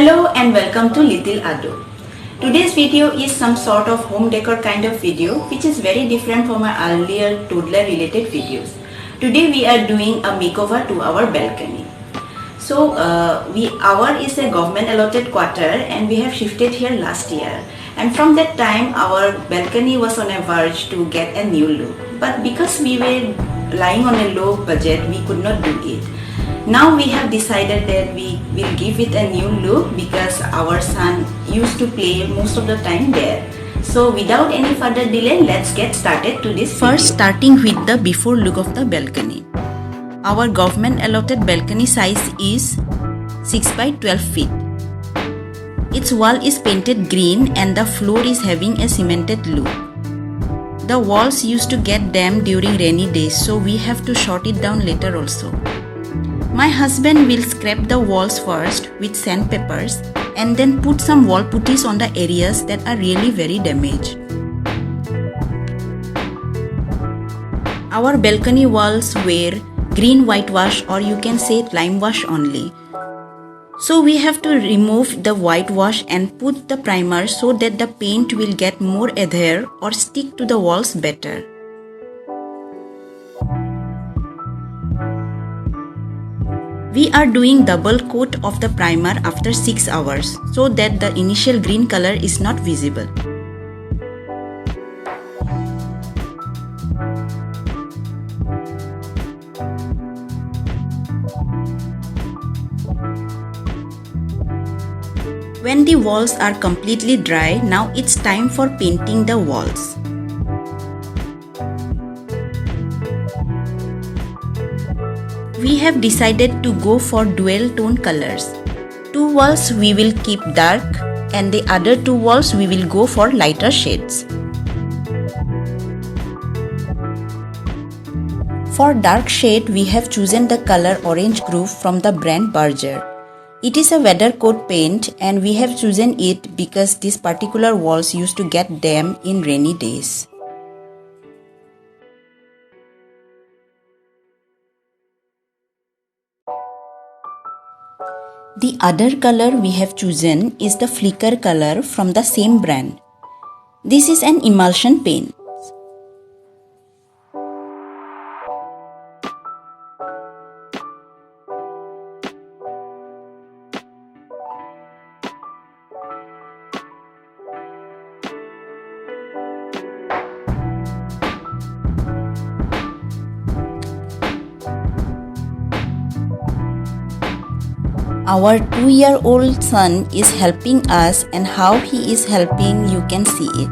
Hello and welcome to Little Ado. Today's video is some sort of home decor kind of video which is very different from my earlier toddler related videos. Today we are doing a makeover to our balcony. So our is a government allotted quarter and we have shifted here last year, and from that time our balcony was on a verge to get a new look, but because we were lying on a low budget we could not do it. Now we have decided that we will give it a new look because our son used to play most of the time there. So without any further delay, let's get started to this video. First, starting with the before look of the balcony. Our government allotted balcony size is 6 by 12 feet. Its wall is painted green and the floor is having a cemented look. The walls used to get damp during rainy days, so we have to short it down later also. My husband will scrape the walls first with sandpapers and then put some wall putties on the areas that are really very damaged. Our balcony walls were green whitewash, or you can say lime wash only. So we have to remove the whitewash and put the primer so that the paint will get more adhere or stick to the walls better. We are doing double coat of the primer after 6 hours so that the initial green color is not visible. When the walls are completely dry, now it's time for painting the walls. We have decided to go for dual tone colors. 2 walls we will keep dark and the other 2 walls we will go for lighter shades. For dark shade we have chosen the color Orange Groove from the brand Berger. It is a weather coat paint and we have chosen it because these particular walls used to get damp in rainy days. The other color we have chosen is the Flicker color from the same brand. This is an emulsion paint. Our 2-year-old son is helping us, and how he is helping you can see it.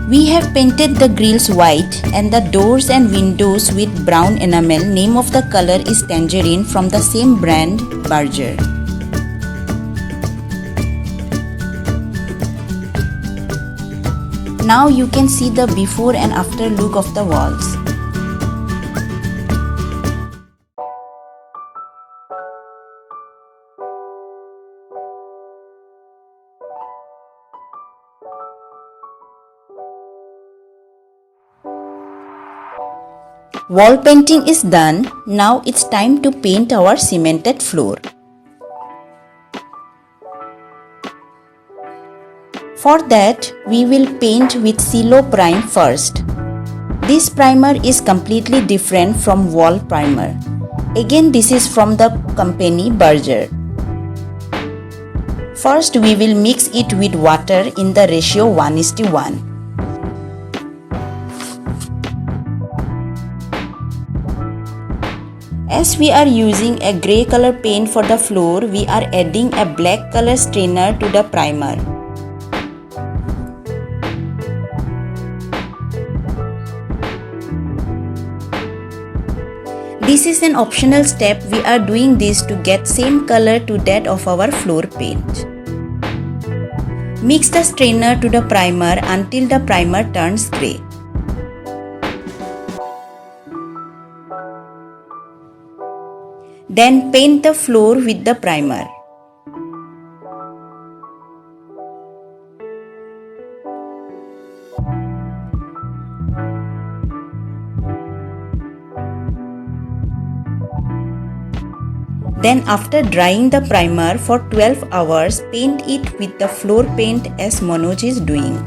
We have painted the grills white and the doors and windows with brown enamel. Name of the color is Tangerine from the same brand Berger. Now you can see the before and after look of the walls. Wall painting is done. Now it's time to paint our cemented floor. For that, we will paint with Silo Prime first. This primer is completely different from wall primer. Again, this is from the company Berger. First, we will mix it with water in the ratio 1:1. As we are using a grey color paint for the floor, we are adding a black color strainer to the primer. This is an optional step. We are doing this to get same color to that of our floor paint. Mix the strainer to the primer until the primer turns grey. Then paint the floor with the primer. Then after drying the primer for 12 hours, paint it with the floor paint as Manoj is doing.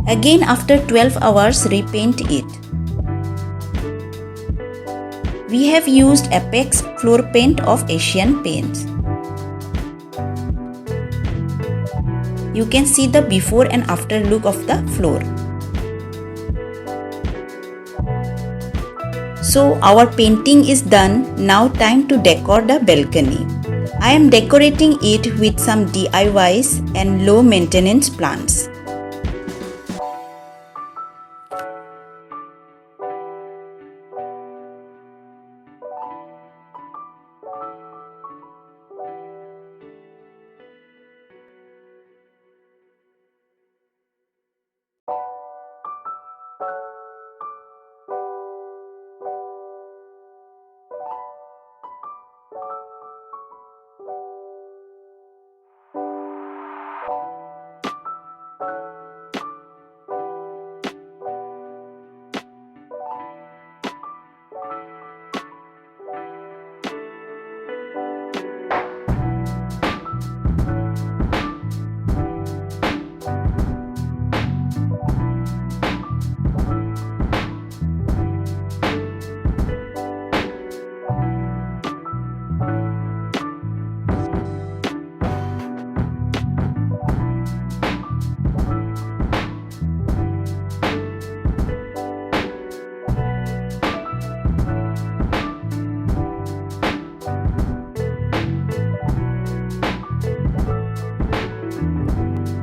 Again after 12 hours, repaint it. We have used Apex floor paint of Asian Paints. You can see the before and after look of the floor. So our painting is done. Now time to decor the balcony. I am decorating it with some DIYs and low maintenance plants.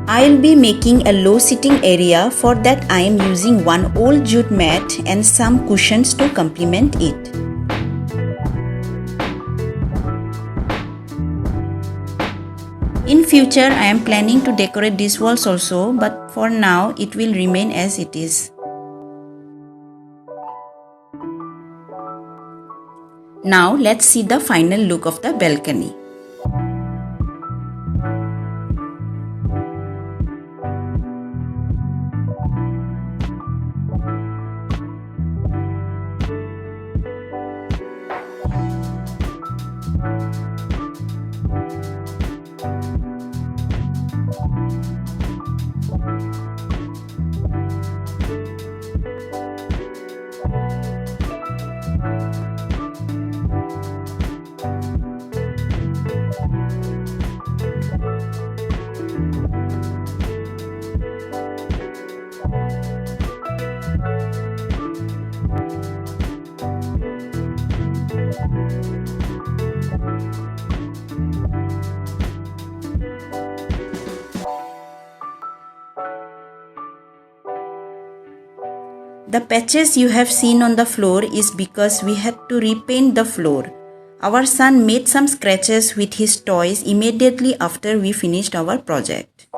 I'll be making a low sitting area. For that I am using one old jute mat and some cushions to complement it. In future I am planning to decorate these walls also, but for now it will remain as it is. Now let's see the final look of the balcony. The patches you have seen on the floor is because we had to repaint the floor. Our son made some scratches with his toys immediately after we finished our project.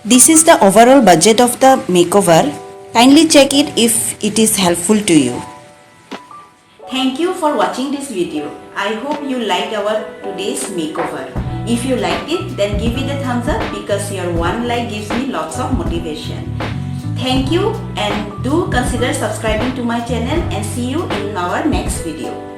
This is the overall budget of the makeover. Kindly check it if it is helpful to you. Thank you for watching this video. I hope you liked our today's makeover. If you liked it, then give it a thumbs up because your one like gives me lots of motivation. Thank you and do consider subscribing to my channel and see you in our next video.